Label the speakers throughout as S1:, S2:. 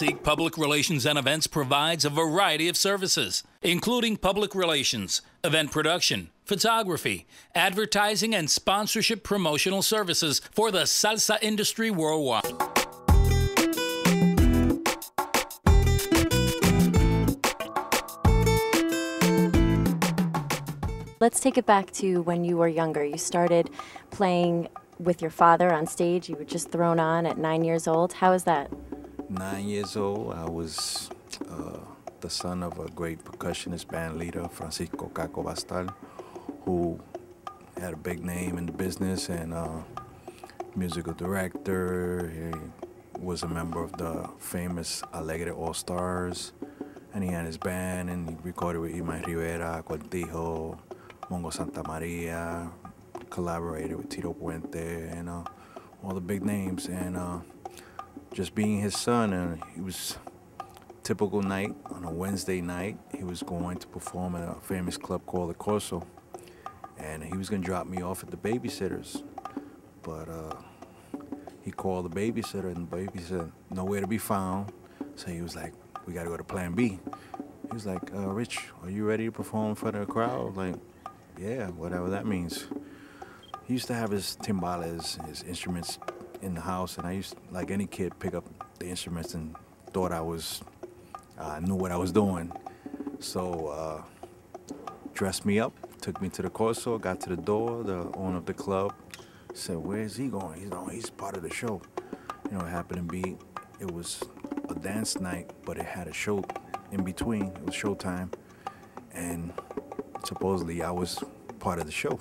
S1: SALSEEK Public Relations and Events provides a variety of services, including public relations, event production, photography, advertising, and sponsorship promotional services for the salsa industry worldwide.
S2: Let's take it back to when you were younger. You started playing with your father on stage. You were just thrown on at 9 years old. How is that?
S3: 9 years old, I was the son of a great percussionist band leader, Francisco Caco Bastar, who had a big name in the business and musical director. He was a member of the famous Alegre All-Stars, and he had his band, and he recorded with Imai Rivera, Cortijo, Mongo Santa Maria, collaborated with Tito Puente, and all the big names. And just being his son, and he was typical night on a Wednesday night. He was going to perform at a famous club called the Corso, and he was gonna drop me off at the babysitter's, but he called the babysitter, and the babysitter nowhere to be found. So he was like, "We gotta go to Plan B." He was like, "Rich, are you ready to perform in front of the crowd?" I was like, "Yeah, whatever that means." He used to have his timbales, his instruments in the house, and I used, like any kid, pick up the instruments and thought I knew what I was doing. So dressed me up, took me to the Corso, got to the door. The owner of the club said, "Where is he going?" He's part of the show. You know, it happened to be, it was a dance night, but it had a show in between. It was showtime, and supposedly I was part of the show.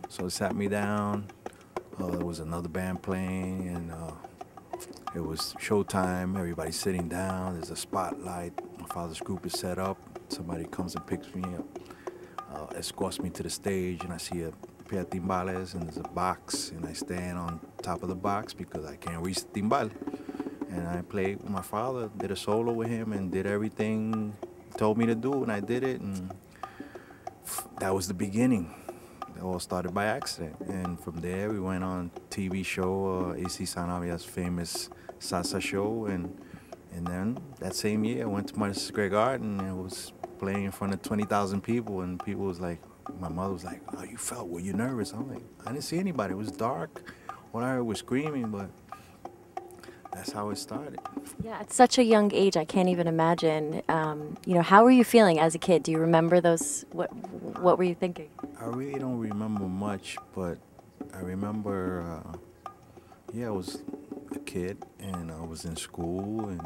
S3: So it sat me down. There was another band playing, and it was showtime. Everybody's sitting down. There's a spotlight. My father's group is set up. Somebody comes and picks me up, escorts me to the stage, and I see a pair of timbales, and there's a box, and I stand on top of the box because I can't reach the timbal. And I played with my father, did a solo with him, and did everything he told me to do, and I did it, and that was the beginning. It all started by accident, and from there we went on TV show, AC Sanavia's famous Salsa show, and then that same year I went to Madison Square Garden, and I was playing in front of 20,000 people, and people was like, my mother was like, "How you felt? Were you nervous?" I'm like, "I didn't see anybody. It was dark. All I heard was screaming," but that's how it started.
S2: Yeah, at such a young age, I can't even imagine. You know, how were you feeling as a kid? Do you remember those? What were you thinking?
S3: I really don't remember much, but I remember, yeah, I was a kid, and I was in school, and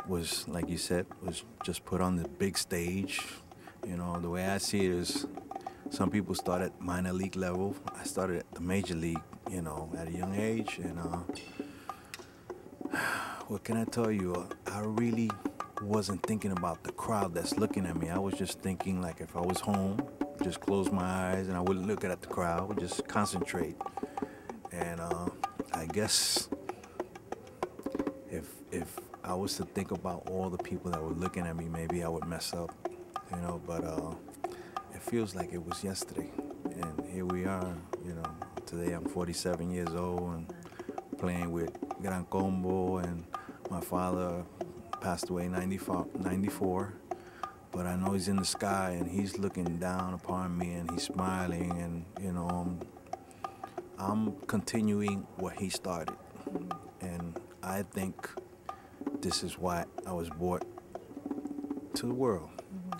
S3: was, like you said, was just put on the big stage. You know, the way I see it is, some people start at minor league level. I started at the major league, you know, at a young age, and what can I tell you? I really wasn't thinking about the crowd that's looking at me. I was just thinking, like, if I was home, just close my eyes and I wouldn't look at the crowd, I would just concentrate. And I guess if I was to think about all the people that were looking at me, maybe I would mess up, you know, but it feels like it was yesterday. And here we are, you know, today I'm 47 years old and playing with Gran Combo, and my father passed away in 94, but I know he's in the sky and he's looking down upon me and he's smiling, and, you know, I'm continuing what he started. And I think this is why I was brought to the world.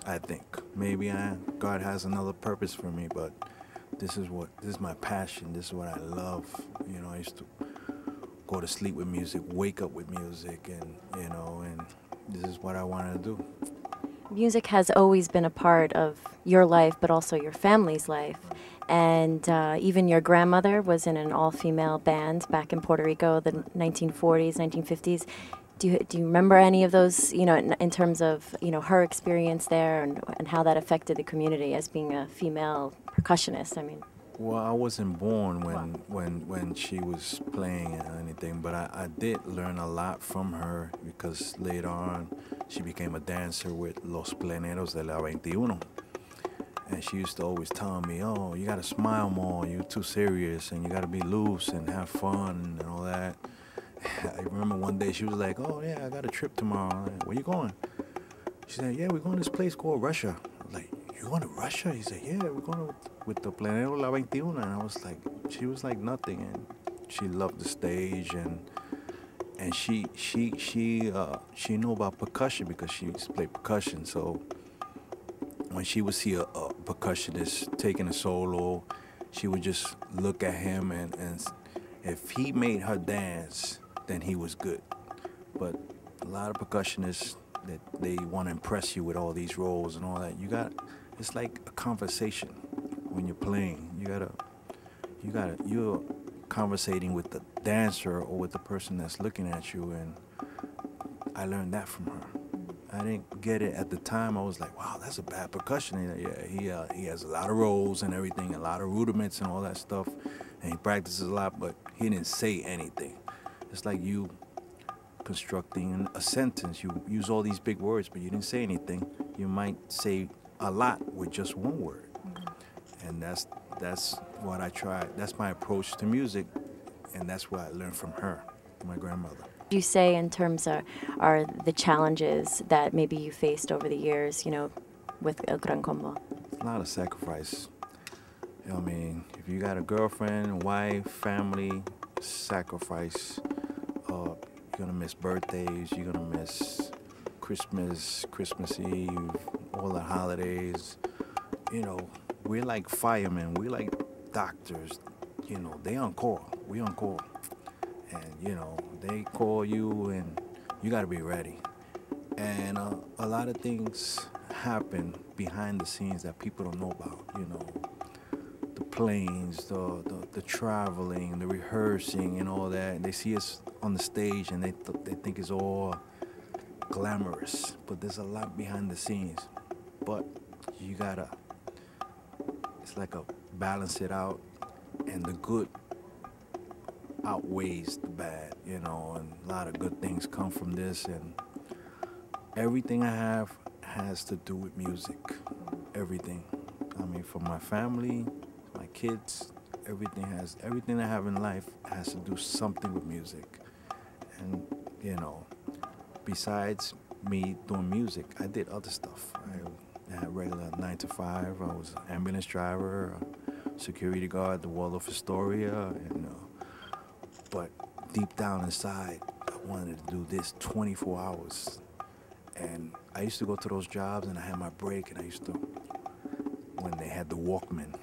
S3: I think maybe God has another purpose for me, but this is my passion. This is what I love. You know, I used to go to sleep with music, wake up with music, and, you know, and this is what I wanted to do.
S2: Music has always been a part of your life, but also your family's life. And even your grandmother was in an all-female band back in Puerto Rico, the 1940s, 1950s. Do you remember any of those, you know, in terms of, you know, her experience there and how that affected the community as being a female percussionist? I mean.
S3: Well, I wasn't born when she was playing or anything, but I did learn a lot from her, because later on she became a dancer with Los Pleneros de la 21. And she used to always tell me, "Oh, you gotta smile more, you're too serious, and you gotta be loose and have fun and all that." I remember one day she was like, "Oh yeah, I got a trip tomorrow." I'm like, "Where you going?" She said, "Yeah, we're going to this place called Russia." I was like, "You going to Russia?" He said, "Yeah, we're going with the Planero La 21." And I was like, she was like nothing, and she loved the stage, and she knew about percussion because she used to play percussion. So when she would see a percussionist taking a solo, she would just look at him, and if he made her dance, then he was good. But a lot of percussionists, that they want to impress you with all these roles and all that. It's like a conversation when you're playing. You're conversating with the dancer or with the person that's looking at you, and I learned that from her. I didn't get it at the time. I was like, wow, that's a bad percussionist. Yeah, he has a lot of roles and everything, a lot of rudiments and all that stuff, and he practices a lot, but he didn't say anything. It's like you constructing a sentence. You use all these big words, but you didn't say anything. You might say a lot with just one word. And that's what I try. That's my approach to music, and that's what I learned from her, my grandmother.
S2: You say in terms of are the challenges that maybe you faced over the years, with El Gran Combo?
S3: It's a lot of sacrifice. I mean, if you got a girlfriend, wife, family, sacrifice. You're gonna miss birthdays, you're gonna miss Christmas, Christmas Eve, all the holidays. We're like firemen, we're like doctors. They on call, we on call. And, they call you and you gotta be ready. And a lot of things happen behind the scenes that people don't know about, the planes, the traveling, the rehearsing and all that. And they see us on the stage and they think it's all glamorous, but there's a lot behind the scenes. But you gotta, it's like a balance it out, and the good outweighs the bad, and a lot of good things come from this, and everything I have has to do with music. Everything. I mean, for my family, my kids, everything I have in life has to do something with music. And, besides me doing music, I did other stuff. I had regular 9 to 5. I was an ambulance driver, a security guard at the Waldorf Astoria, but deep down inside, I wanted to do this 24 hours. And I used to go to those jobs, and I had my break, and when they had the Walkman,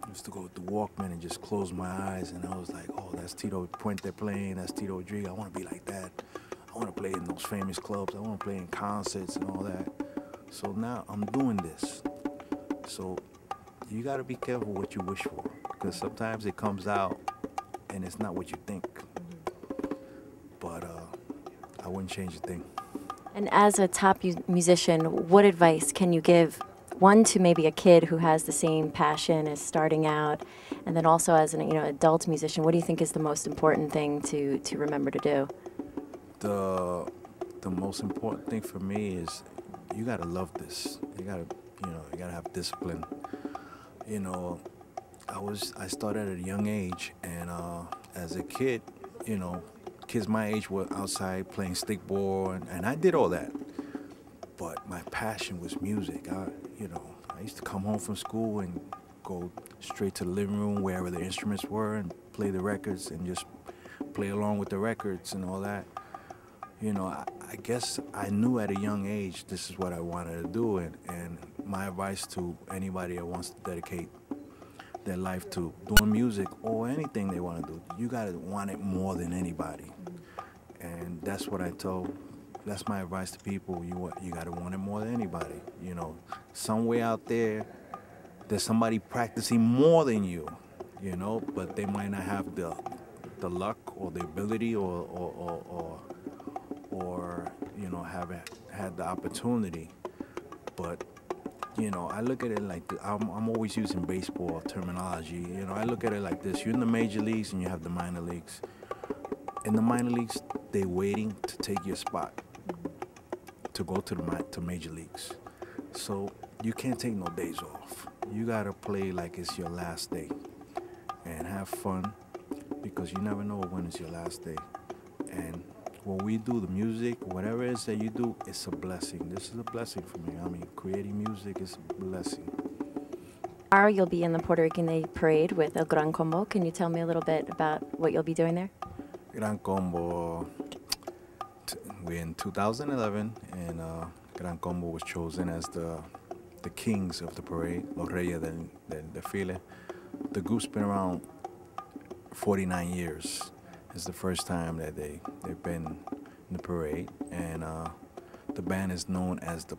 S3: I used to go with the Walkman and just close my eyes, and I was like, oh, that's Tito Puente playing, that's Tito Rodriguez, I want to be like that. I want to play in those famous clubs, I want to play in concerts and all that. So now I'm doing this. So you got to be careful what you wish for, because sometimes it comes out and it's not what you think. But I wouldn't change a thing.
S2: And as a top musician, what advice can you give, one, to maybe a kid who has the same passion as starting out, and then also as an adult musician, what do you think is the most important thing to remember to do?
S3: The most important thing for me is you gotta love this. You gotta have discipline. I started at a young age, and as a kid, kids my age were outside playing stickball, and I did all that. But my passion was music. I used to come home from school and go straight to the living room, wherever the instruments were, and play the records and just play along with the records and all that. I guess I knew at a young age this is what I wanted to do, and my advice to anybody that wants to dedicate their life to doing music or anything they want to do, you gotta want it more than anybody. And that's what that's my advice to people. You gotta want it more than anybody. Somewhere out there's somebody practicing more than you, but they might not have the luck or the ability or haven't had the opportunity. But I look at it like I'm always using baseball terminology. I look at it like this: you're in the major leagues and you have the minor leagues. In the minor leagues, they're waiting to take your spot to go to major leagues. So you can't take no days off. You gotta play like it's your last day and have fun, because you never know when it's your last day. And when we do the music, whatever it is that you do, it's a blessing. This is a blessing for me. I mean, creating music is a blessing.
S2: Tomorrow you'll be in the Puerto Rican Day Parade with El Gran Combo. Can you tell me a little bit about what you'll be doing there?
S3: Gran Combo, we're in 2011, and Gran Combo was chosen as the kings of the parade, Los Reyes del Desfile. The group's been around 49 years. It's the first time that they've been in the parade, and the band is known as the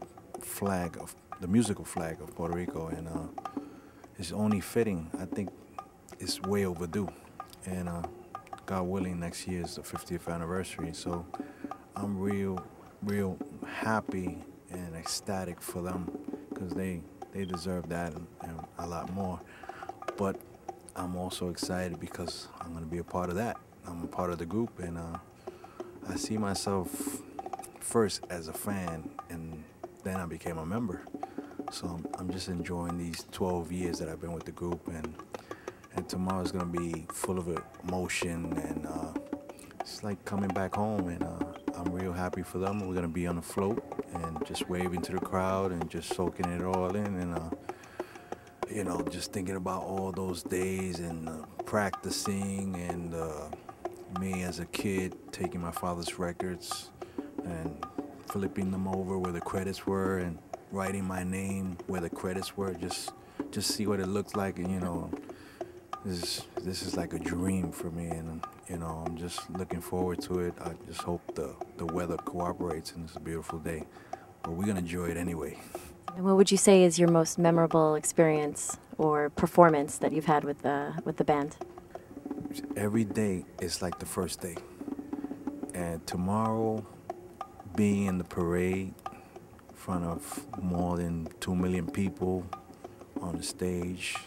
S3: musical flag of Puerto Rico, and it's only fitting. I think it's way overdue, and God willing, next year is the 50th anniversary. So I'm real happy and ecstatic for them, because they deserve that and a lot more. But I'm also excited because I'm going to be a part of that. I'm a part of the group, and I see myself first as a fan, and then I became a member. So I'm just enjoying these 12 years that I've been with the group, and tomorrow's going to be full of emotion, and it's like coming back home, and I'm real happy for them. We're going to be on the float and just waving to the crowd and just soaking it all in, and you know, just thinking about all those days and practicing, and me as a kid taking my father's records and flipping them over where the credits were and writing my name where the credits were, just see what it looks like. And you know, this is like a dream for me, and you know, I'm just looking forward to it. I just hope the weather cooperates and it's a beautiful day, but we're gonna enjoy it anyway.
S2: And what would you say is your most memorable experience or performance that you've had with the band?
S3: Every day is like the first day, and tomorrow, being in the parade in front of more than 2 million people on the stage,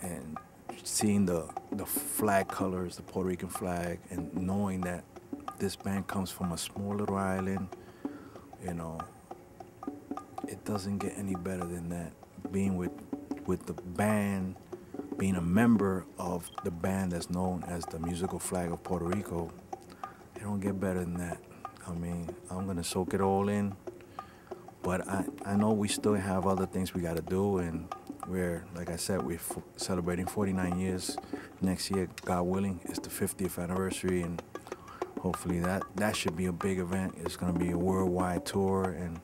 S3: and seeing the flag colors, the Puerto Rican flag, and knowing that this band comes from a small little island, you know, it doesn't get any better than that. Being with the band, being a member of the band that's known as the musical flag of Puerto Rico, it don't get better than that. I mean, I'm gonna soak it all in, but I know we still have other things we gotta do, and we're, like I said, we're celebrating 49 years. Next year, God willing, is the 50th anniversary, and hopefully that should be a big event. It's gonna be a worldwide tour, and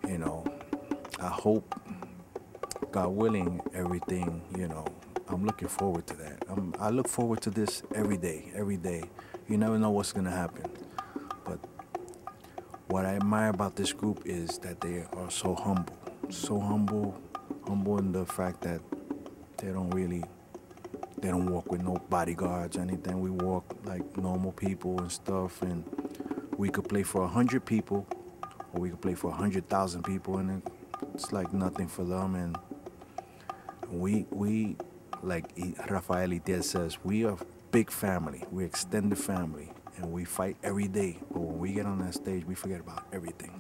S3: you know, I hope, God willing, everything, you know, I'm looking forward to that. I look forward to this every day, every day. You never know what's gonna happen. But what I admire about this group is that they are so humble in the fact that they don't walk with no bodyguards or anything. We walk like normal people and stuff, and we could play for 100 people, or we could play for 100,000 people, and it's like nothing for them. And we like Rafael Itiel says, we are big family, we extended family, and we fight every day. But when we get on that stage, we forget about everything.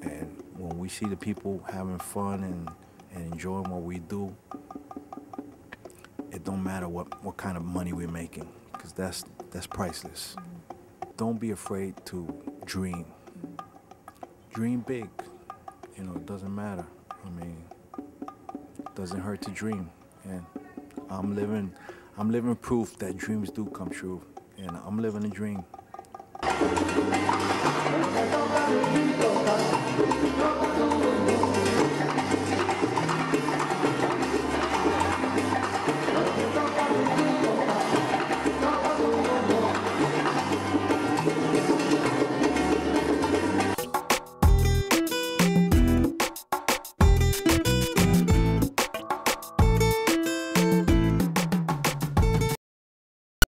S3: And when we see the people having fun and enjoying what we do, it don't matter what kind of money we're making, because that's priceless. Don't be afraid to dream. Dream big. You know, it doesn't matter. I mean, it doesn't hurt to dream. And I'm living proof that dreams do come true. And I'm living a dream.